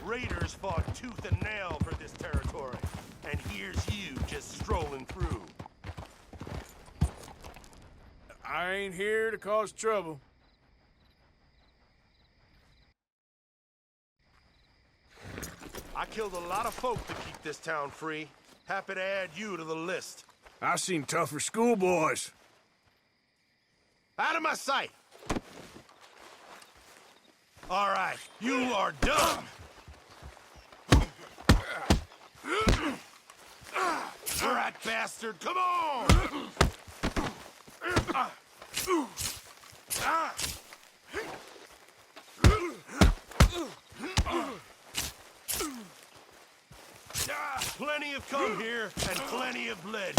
Raiders fought tooth and nail for this territory, and here's you just strolling through. I ain't here to cause trouble. I killed a lot of folk to keep this town free. Happy to add you to the list. I've seen tougher schoolboys. Out of my sight! All right, you are done! Rat bastard, come on! Plenty have come here, and plenty have bled.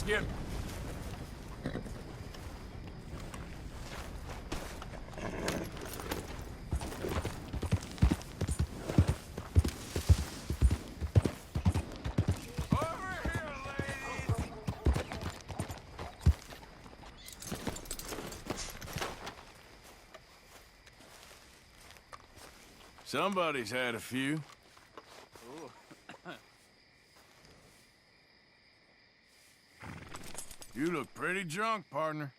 Get Somebody's had a few. You look pretty drunk, partner.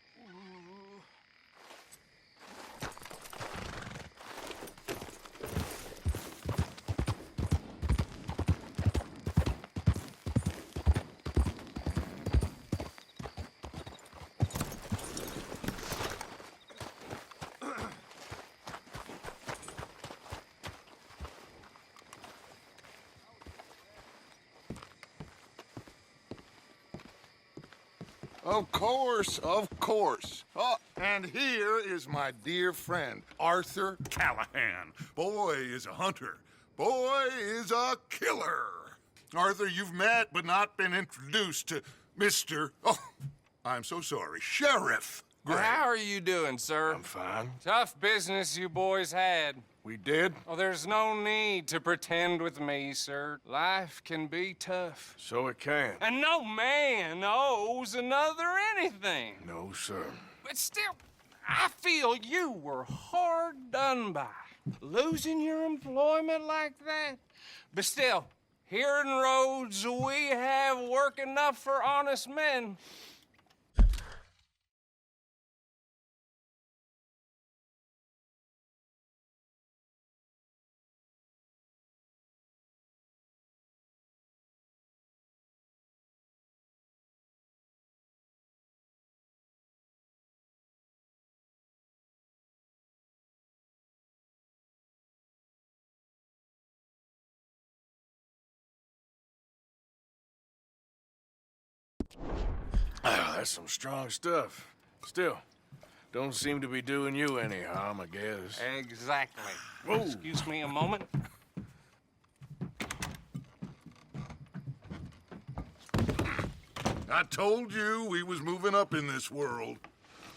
Of course, of course. Oh, and here is my dear friend, Arthur Callahan. Boy is a hunter. Boy is a killer. Arthur, you've met but not been introduced to Mr. Oh, I'm so sorry, Sheriff Gray. How are you doing, sir? I'm fine. Tough business you boys had. We did? Oh, there's no need to pretend with me, sir. Life can be tough. So it can. And no man owes another anything. No, sir. But still, I feel you were hard done by. Losing your employment like that. But still, here in Rhodes, we have work enough for honest men. That's some strong stuff. Still, don't seem to be doing you any harm, I guess. Exactly. Whoa. Excuse me a moment. I told you we was moving up in this world.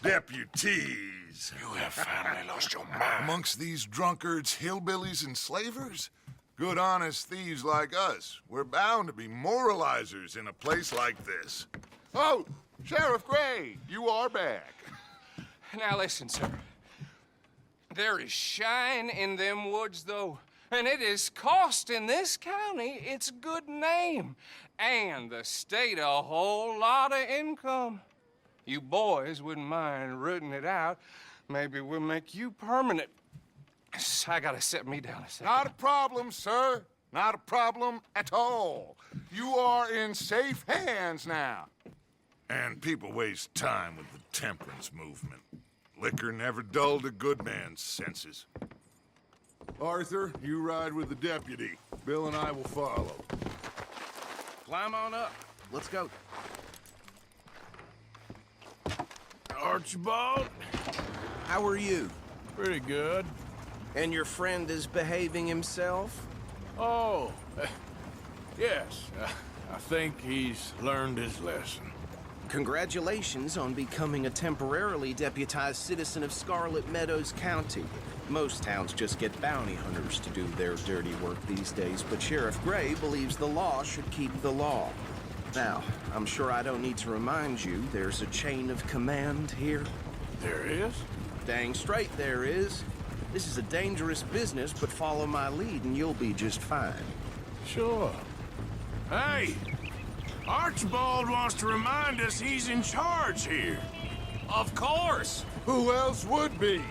Deputies. You have finally lost your mind. Amongst these drunkards, hillbillies, and slavers? Good honest thieves like us. We're bound to be moralizers in a place like this. Oh, Sheriff Gray, you are back. Now listen, sir. There is shine in them woods, though, and it is costing this county its good name and the state a whole lot of income. You boys wouldn't mind rooting it out. Maybe we'll make you permanent. I gotta set me down a second. Not a problem, sir. Not a problem at all. You are in safe hands now. And people waste time with the temperance movement. Liquor never dulled a good man's senses. Arthur, you ride with the deputy. Bill and I will follow. Climb on up. Let's go. Archibald? How are you? Pretty good. And your friend is behaving himself? Oh, yes. I think he's learned his lesson. Congratulations on becoming a temporarily deputized citizen of Scarlet Meadows County. Most towns just get bounty hunters to do their dirty work these days, but Sheriff Gray believes the law should keep the law. Now, I'm sure I don't need to remind you there's a chain of command here. There is? Dang straight there is. This is a dangerous business, but follow my lead and you'll be just fine. Sure. Hey! Archibald wants to remind us he's in charge here. Of course. Who else would be?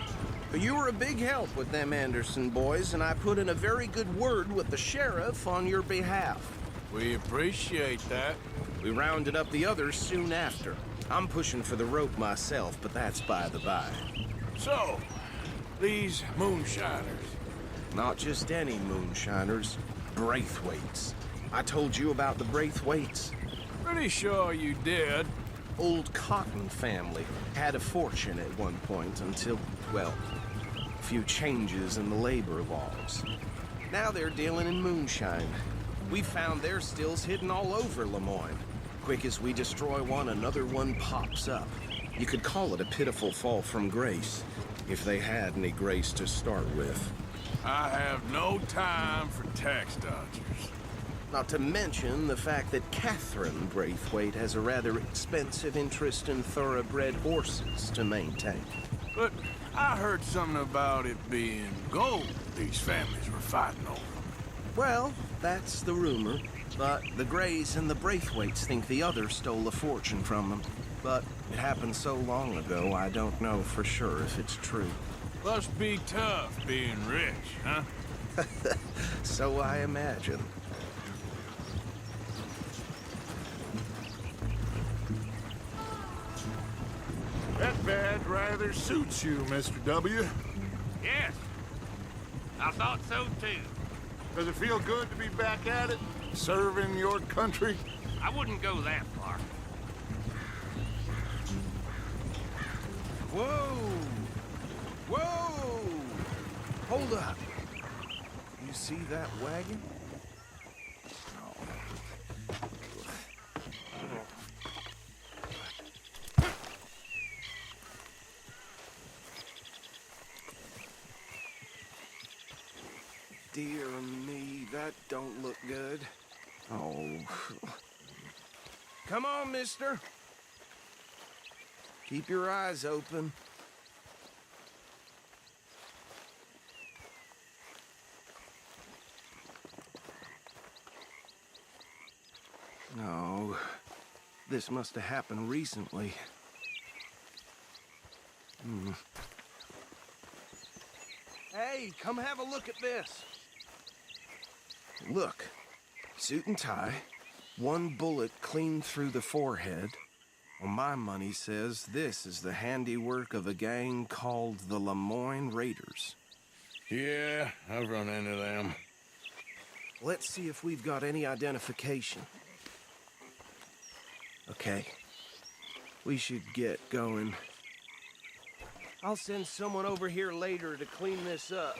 You were a big help with them Anderson boys, and I put in a very good word with the sheriff on your behalf. We appreciate that. We rounded up the others soon after. I'm pushing for the rope myself, but that's by the by. So, these moonshiners. Not just any moonshiners, Braithwaites. I told you about the Braithwaites. Pretty sure you did. Old Cotton family had a fortune at one point until, well, a few changes in the labor laws. Now they're dealing in moonshine. We found their stills hidden all over Lemoyne. Quick as we destroy one, another one pops up. You could call it a pitiful fall from grace, if they had any grace to start with. I have no time for tax dodgers. Not to mention the fact that Catherine Braithwaite has a rather expensive interest in thoroughbred horses to maintain. But I heard something about it being gold these families were fighting over. Well, that's the rumor. But the Grays and the Braithwaites think the other stole a fortune from them. But it happened so long ago, I don't know for sure if it's true. Must be tough being rich, huh? So I imagine. That badge rather suits you, Mr. W. Yes, I thought so too. Does it feel good to be back at it? Serving your country? I wouldn't go that far. Whoa! Whoa! Hold up. You see that wagon? Dear me, that don't look good. Oh. Come on, mister. Keep your eyes open. No. This must have happened recently. Hey, come have a look at this. Look, suit and tie, one bullet clean through the forehead. Well, my money says this is the handiwork of a gang called the Lemoyne Raiders. Yeah, I've run into them. Let's see if we've got any identification. Okay, we should get going. I'll send someone over here later to clean this up.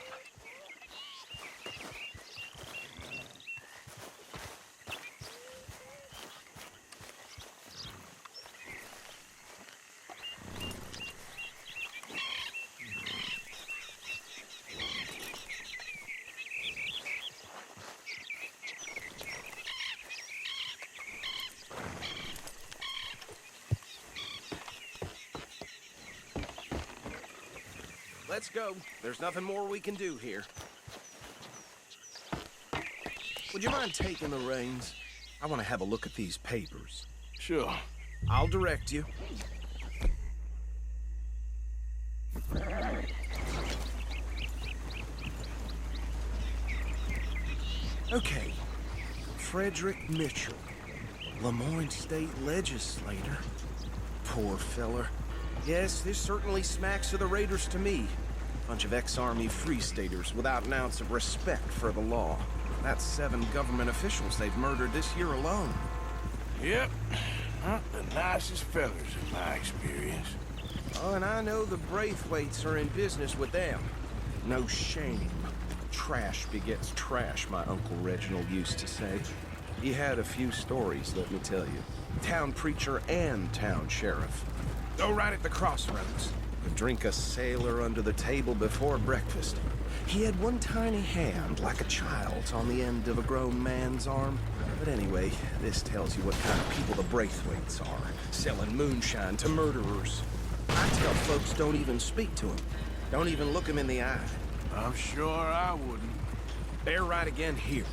let's go. There's nothing more we can do here. Would you mind taking the reins? I want to have a look at these papers. Sure. I'll direct you. Okay. Frederick Mitchell, Lemoyne State Legislator. Poor feller. Yes, this certainly smacks of the Raiders to me. Bunch of ex-Army Free Staters without an ounce of respect for the law. That's 7 government officials they've murdered this year alone. Yep. Not the nicest fellers in my experience. Oh, and I know the Braithwaites are in business with them. No shame. Trash begets trash, my Uncle Reginald used to say. He had a few stories, let me tell you. Town preacher and town sheriff. Go right at the crossroads. Could drink a sailor under the table before breakfast. He had one tiny hand, like a child's, on the end of a grown man's arm. But anyway, this tells you what kind of people the Braithwaites are. Selling moonshine to murderers. I tell folks don't even speak to him. Don't even look him in the eye. I'm sure I wouldn't. They're right again here.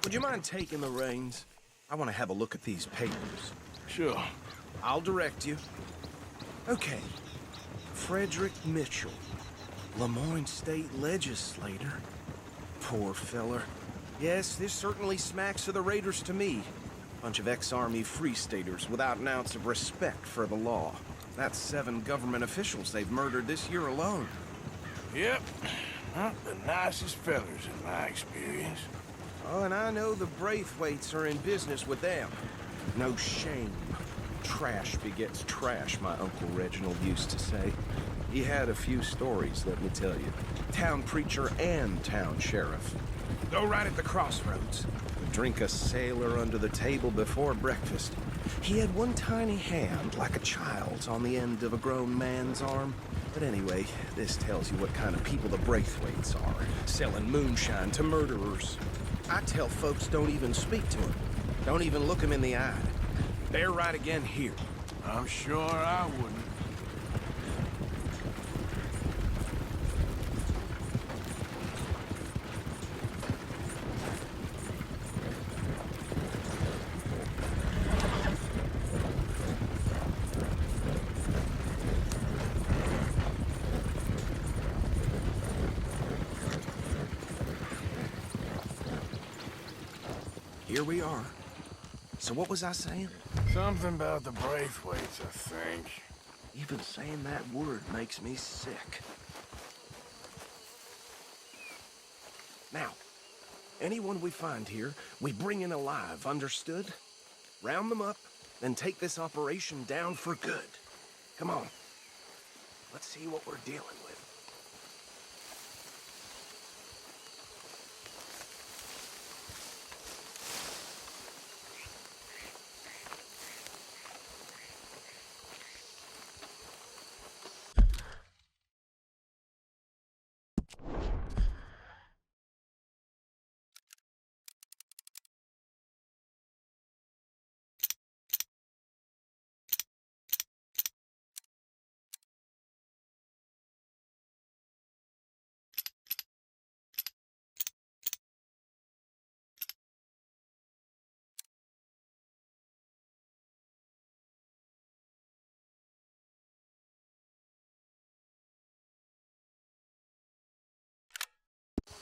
Would you mind taking the reins? I want to have a look at these papers. Sure. I'll direct you. Okay. Frederick Mitchell, Lemoyne State Legislator. Poor feller. Yes, this certainly smacks of the Raiders to me. Bunch of ex-Army Free Staters without an ounce of respect for the law. That's 7 government officials they've murdered this year alone. Yep. Not the nicest fellers in my experience. Oh, and I know the Braithwaites are in business with them. No shame. Trash begets trash, my Uncle Reginald used to say. He had a few stories, let me tell you. Town preacher and town sheriff. Go right at the crossroads. Drink a sailor under the table before breakfast. He had one tiny hand, like a child's, on the end of a grown man's arm. But anyway, this tells you what kind of people the Braithwaites are. Selling moonshine to murderers. I tell folks don't even speak to him. Don't even look him in the eye. They're right again here. I'm sure I wouldn't. Here we are. So what was I saying? Something about the Braithwaites, I think. Even saying that word makes me sick. Now, anyone we find here, we bring in alive, understood? Round them up, then take this operation down for good. Come on. Let's see what we're dealing with.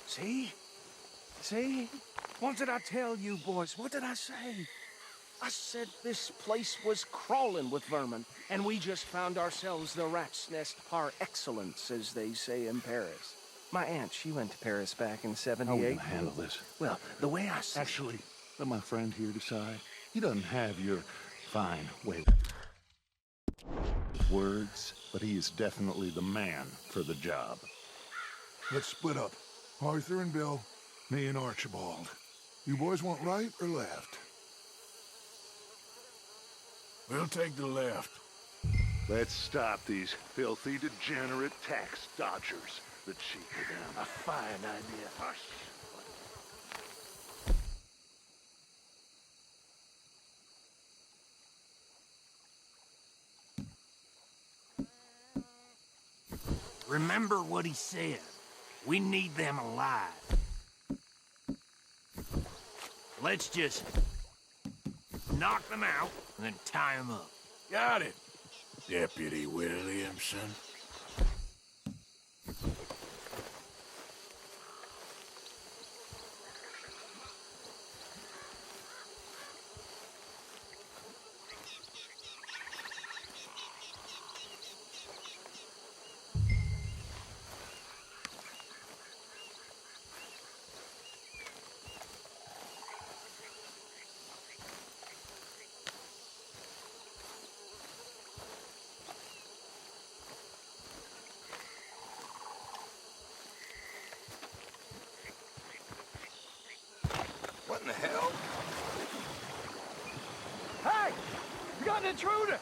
See? See? What did I tell you, boys? What did I say? I said this place was crawling with vermin, and we just found ourselves the rat's nest par excellence, as they say in Paris. My aunt, she went to Paris back in How are we '78. gonna handle this? Well, the way I see Actually, let my friend here decide. He doesn't have your fine way of words, but he is definitely the man for the job. Let's split up. Arthur and Bill, me and Archibald. You boys want right or left? We'll take the left. Let's stop these filthy, degenerate tax dodgers. The cheek of them. A fine idea. Hush. Remember what he said. We need them alive. Let's just knock them out and then tie them up. Got it, Deputy Williamson. What in the hell? Hey! We got an intruder!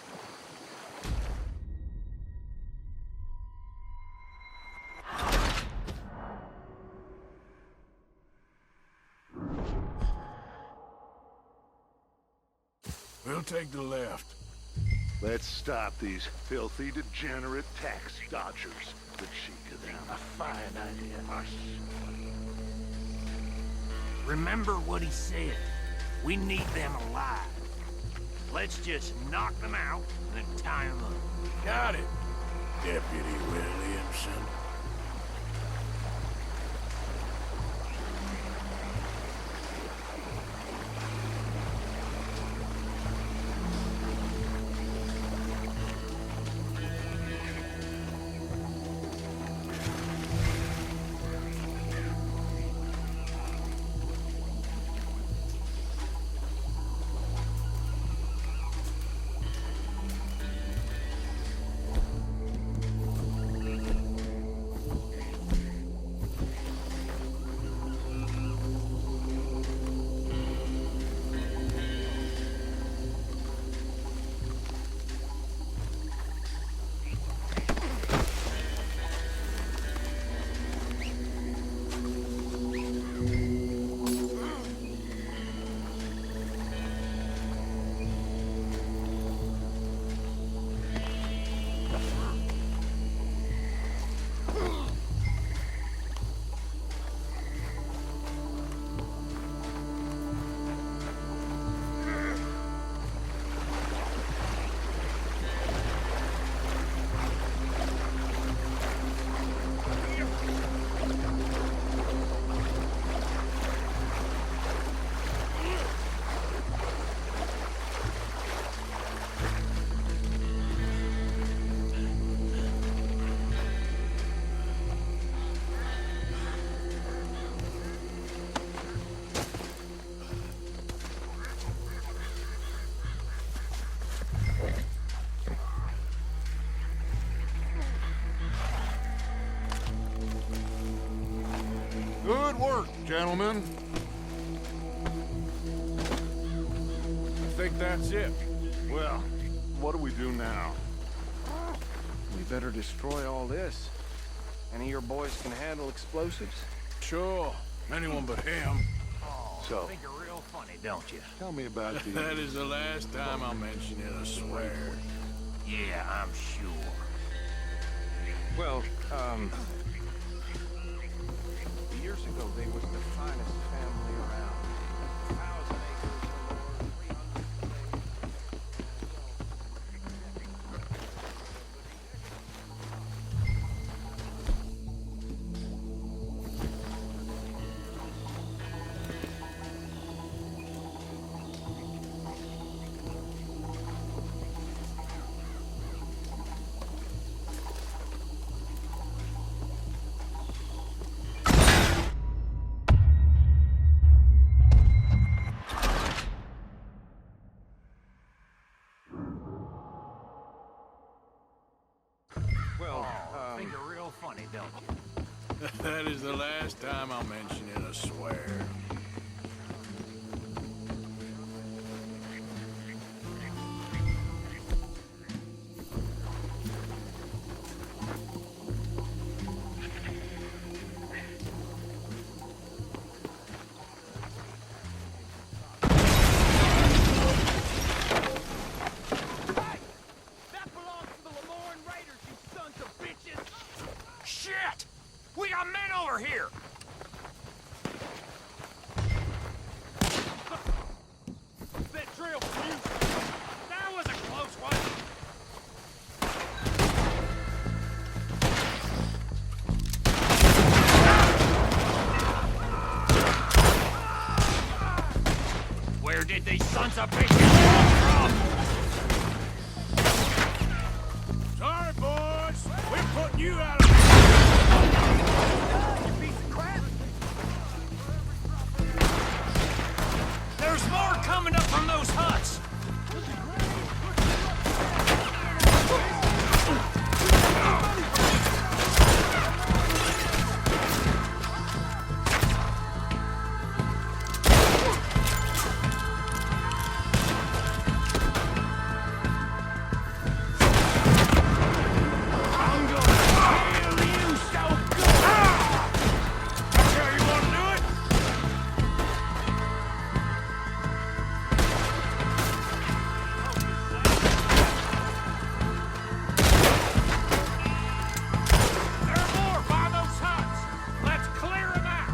We'll take the left. Let's stop these filthy, degenerate tax dodgers. The cheek of them. A fine idea. Hush. Remember what he said. We need them alive. Let's just knock them out and then tie them up. Got it, Deputy Williamson. Good work, gentlemen. I think that's it. Well, what do we do now? we better destroy all this. Any of your boys can handle explosives? Sure, anyone but him. So, Think you're real funny, don't you? tell me about the... That is the last time I'll mention it, I swear. Yeah, I'm sure. Well, years ago, they was the finest family around. 1,000 acres or more, 300 funny, don't you? That is the last time I'll mention it, I swear. Shit! We got men over here! That drill for you! That was a close one! Where did these sons of bitches come from? Sorry, boys. We're putting you out of... There's more coming up from those huts! I'm gonna kill you so good! That's how you want to do it? There are more by those huts! Let's clear them out!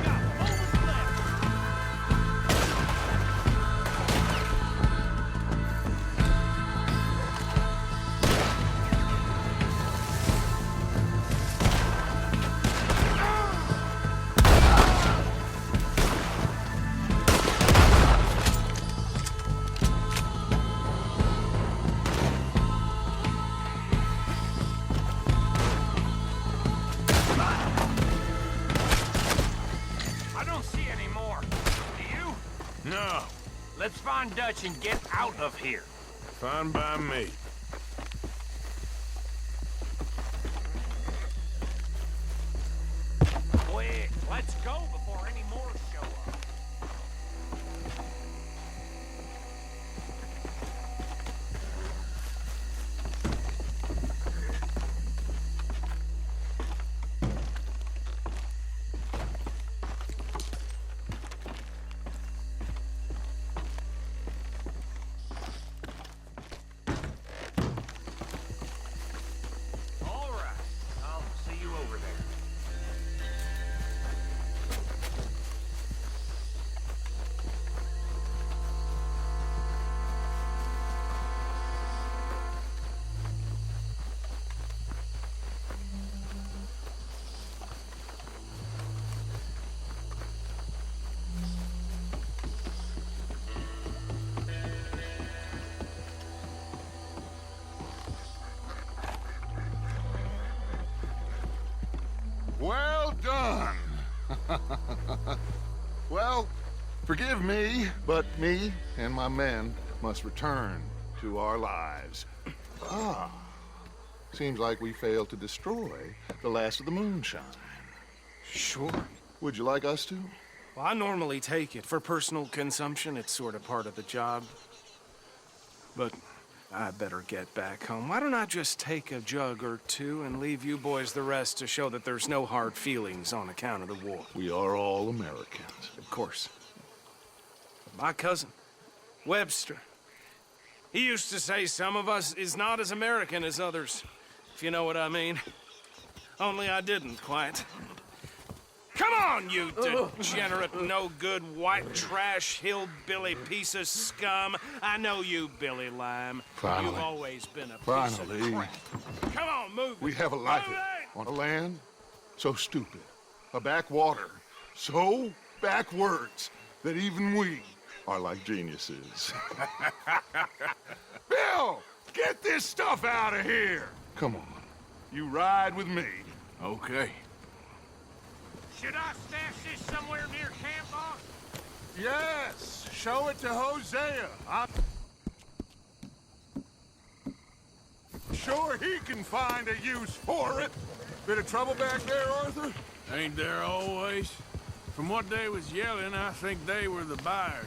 Got moments left! I don't see any more. Do you? No. Let's find Dutch and get out of here. Fine by me. Quick, let's go before any more show up. All right, I'll see you over there. Well done. Well, forgive me, but me and my men must return to our lives. Ah, seems like we failed to destroy the last of the moonshine. Sure. Would you like us to? Well, I normally take it for personal consumption. It's sort of part of the job. But I better get back home. Why don't I just take a jug or two and leave you boys the rest to show that there's no hard feelings on account of the war? We are all Americans. Of course. My cousin, Webster, he used to say some of us is not as American as others, if you know what I mean. Only I didn't quite. Come on, you degenerate, no-good, white trash, hillbilly piece of scum. I know you, Billy Lime. Finally. You've always been a piece Finally. of crap. Come on, move it. We have a life Move it! on a land so stupid, a backwater so backwards that even we are like geniuses. Bill, get this stuff out of here. Come on, you ride with me. Okay. Should I stash this somewhere near camp, boss? Yes, show it to Hosea. sure he can find a use for it. Bit of trouble back there, Arthur? Ain't there always? From what they was yelling, I think they were the buyers.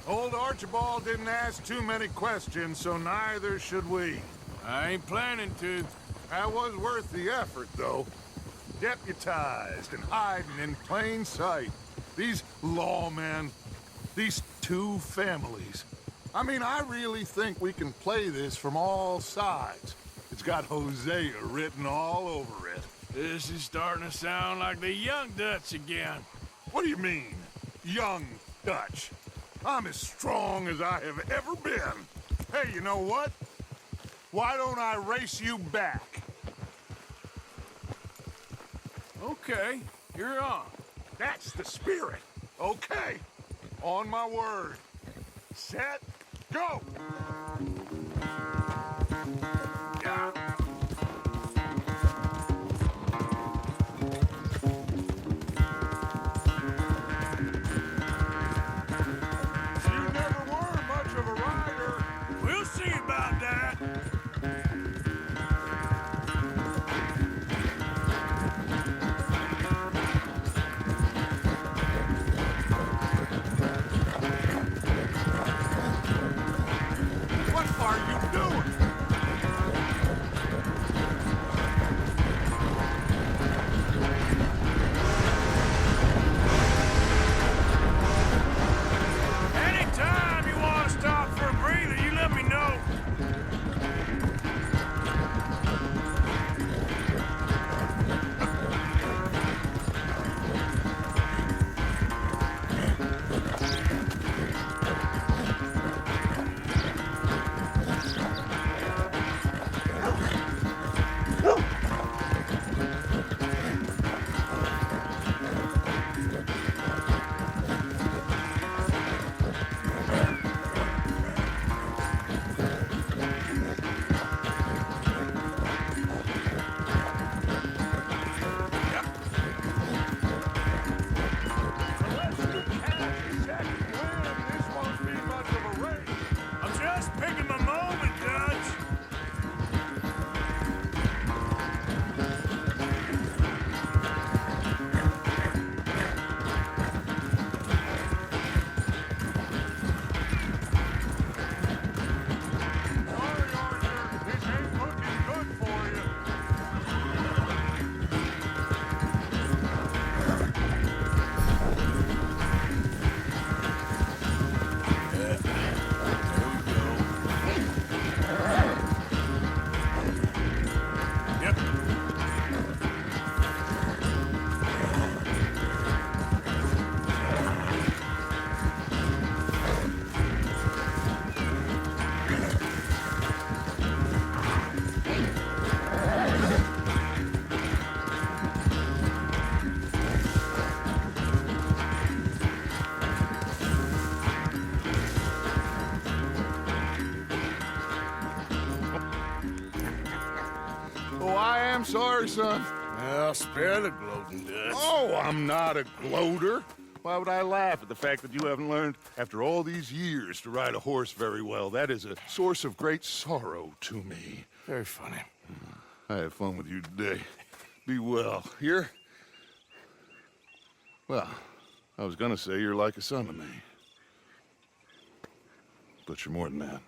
Old Archibald didn't ask too many questions, so neither should we. I ain't planning to. That was worth the effort, though. Deputized and hiding in plain sight. These lawmen, these two families. I mean, I really think we can play this from all sides. It's got Hosea written all over it. This is starting to sound like the Young Dutch again. What do you mean, young Dutch? I'm as strong as I have ever been. Hey, you know what? Why don't I race you back? Okay, you're on. That's the spirit. Okay. On my word. Set, go! Yeah. You never were much of a rider. We'll see about that. What are you doing? Anytime you want to stop for a breather, you let me know. Unless you catch a second wind, this won't be much of a race. I'm just picking my moment, Dutch. Sorry, Arthur. This ain't looking good for you. Yep. Oh, I am sorry, son. Well, spare the gloating, Dutch. Oh, I'm not a gloater. Why would I laugh at the fact that you haven't learned, after all these years, to ride a horse very well? That is a source of great sorrow to me. Very funny. I had fun with you today. Be well. Here? Well, I was gonna say you're like a son to me. But you're more than that.